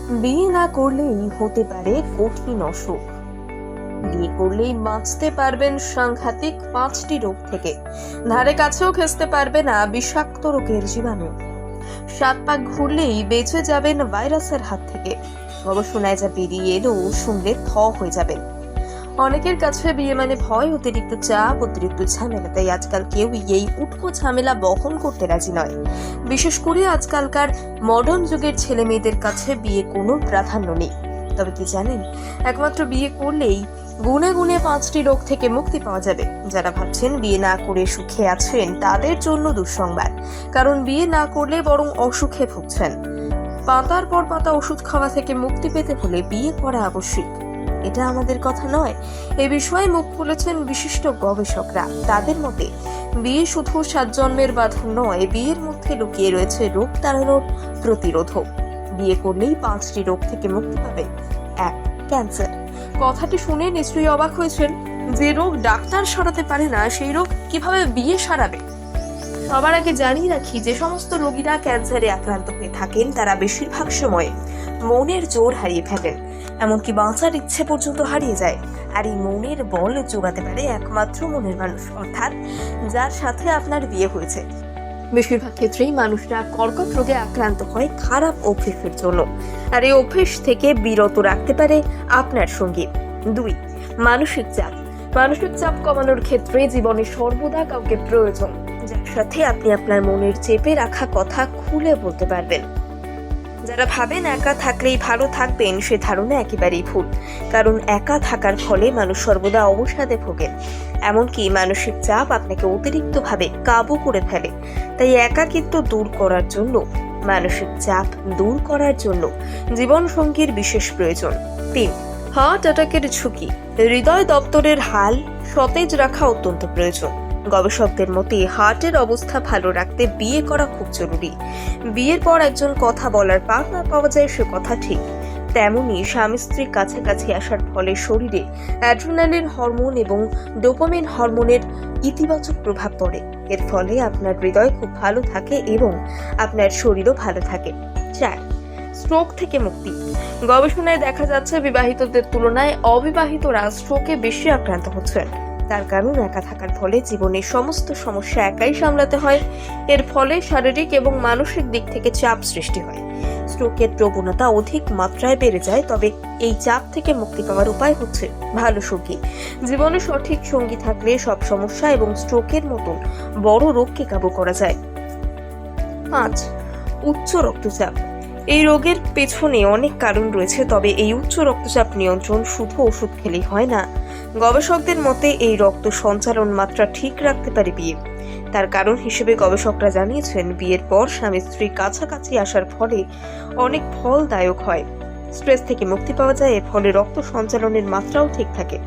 বিয়ে না করলেই হতে পারে কঠিন অসুখ। বিয়ে করলেই বাঁচতে পারবেন সাংঘাতিক 5টি রোগ থেকে। ধারে কাছেও ঘেঁষতে পারবে না বিষাক্ত রোগের জীবাণু। 7 পাক ঘুরলেই বেঁচে যাবেন ভাইরাসের হাত থেকে। গবেষণায় যা বেরিয়ে এলো শুনলে থ হয়ে যাবেন। অনেকের কাছে বিয়ে মানে ভয়, অতিরিক্ত চাপ, অতিরিক্ত ঝামেলা। তাই আজকাল কেউই এই উটকো ঝামেলা বহন করতে রাজি নয়। বিশেষ করে আজকালকার মডার্ন যুগের ছেলে মেয়েদের কাছে বিয়ে কোনো প্রাধান্য নেই। তবে কি জানেন, একমাত্র বিয়ে করলেই গুনে গুনে 5টি রোগ থেকে মুক্তি পাওয়া যাবে। যারা ভাবছেন বিয়ে না করে সুখে আছেন তাদের জন্য দুঃসংবাদ, কারণ বিয়ে না করলে বরং অসুখে ভুগছেন। পাতার পর পাতা ওষুধ খাওয়া থেকে মুক্তি পেতে হলে বিয়ে করা আবশ্যিক। এটা আমাদের কথা নয়, এ বিষয়ে মুখ খুলেছেন বিশিষ্ট গবেষকরা। তাদের মতে বিয়ে শুধু 7 জন্মের বাঁধন নয়, বিয়ের মধ্যে লুকিয়ে রয়েছে রোগ তাড়ানোর প্রতিরোধক। বিয়ে করলেই 5টি রোগ থেকে মুক্তি পাবে। 1. ক্যান্সার। কথাটি শুনে নিশ্চয়ই অবাক হয়েছেন। যে রোগ ডাক্তার সারাতে পারে না সেই রোগ কিভাবে বিয়ে সারাবে? সবার আগে জানিয়ে রাখি, যে সমস্ত রোগীরা ক্যান্সারে আক্রান্ত হয়ে থাকেন তারা বেশিরভাগ সময় মনের জোর হারিয়ে ফেলেন, এমনকি বাঁচার ইচ্ছে পর্যন্ত হারিয়ে যায়। আর এই মনের বল জোগাতে পারে একমাত্র মনের মানুষ, অর্থাৎ যার সাথে আপনার বিয়ে হয়েছে। বেশিরভাগ ক্ষেত্রেই মানুষরা কর্কট রোগে আক্রান্ত হয় খারাপ অভ্যেসের জন্য, আর এই অভ্যেস থেকে বিরত রাখতে পারে আপনার সঙ্গী। 2. মানসিক চাপ। মানসিক চাপ কমানোর ক্ষেত্রে জীবনে সর্বদা কাউকে প্রয়োজন, যার সাথে আপনি আপনার মনের চেপে রাখা কথা খুলে বলতে পারবেন। যারা ভাবেন একা থাকলেই ভালো থাকবেন, সে ধারণা একেবারেই ভুল। কারণ একা থাকার ফলে মানুষ সর্বদা অবসাদে ভোগেন, এমনকি মানসিক চাপ আপনাকে অতিরিক্তভাবে কাবু করে ফেলে। তাই একাকিত্ব দূর করার জন্য, মানসিক চাপ দূর করার জন্য জীবন সঙ্গীর বিশেষ প্রয়োজন। 3. হার্ট অ্যাটাকের ঝুঁকি। হৃদয় দপ্তরের হাল সতেজ রাখা অত্যন্ত প্রয়োজন। গবেষকদের মতে হার্টের অবস্থা ভালো রাখতে বিয়ে করা খুব জরুরি। বিয়ের পর একজন কথা বলার পার্টনার পাওয়া যায়, সে কথা ঠিক। তেমনি স্বামী স্ত্রীর কাছাকাছি আসার ফলে শরীরে অ্যাড্রিনালিন হরমোন এবং ডোপামিন হরমোনের ইতিবাচক প্রভাব পড়ে। এর ফলে আপনার হৃদয় খুব ভালো থাকে এবং আপনার শরীরও ভালো থাকে। 4. স্ট্রোক থেকে মুক্তি। গবেষণায় দেখা যাচ্ছে বিবাহিতদের তুলনায় অবিবাহিতরা স্ট্রোকে বেশি আক্রান্ত হচ্ছেন। তার কারণ একা থাকার ফলে জীবনের সমস্ত সমস্যা একাই সামলাতে হয়। এর ফলে শারীরিক এবং মানসিক দিক থেকে চাপ সৃষ্টি হয়। স্ট্রোকের প্রবণতা অধিক মাত্রায় বেড়ে যায়। তবে এই চাপ থেকে মুক্তি পাওয়ার উপায় হচ্ছে ভালো সঙ্গী। জীবনে সঠিক সঙ্গী থাকলে সব সমস্যা এবং স্ট্রোকের মতন বড় রোগকে কাবু করা যায়। 5. উচ্চ রক্তচাপ। এই রোগের পেছনে অনেক কারণ রয়েছে, তবে এই উচ্চ রক্তচাপ নিয়ন্ত্রণ শুধু ওষুধ খেলেই হয় না। গবেষকদের মতে এই রক্ত সঞ্চালন মাত্রা ঠিক রাখতে পারে বিয়ে। তার কারণ হিসেবে গবেষকরা জানিয়েছেন, বিয়ের পর স্বামী স্ত্রীর কাছাকাছি আসার ফলে অনেক ফলদায়ক হয়। স্ট্রেস থেকে মুক্তি পাওয়া যায়, এর ফলে রক্ত সঞ্চালনের মাত্রাও ঠিক থাকে।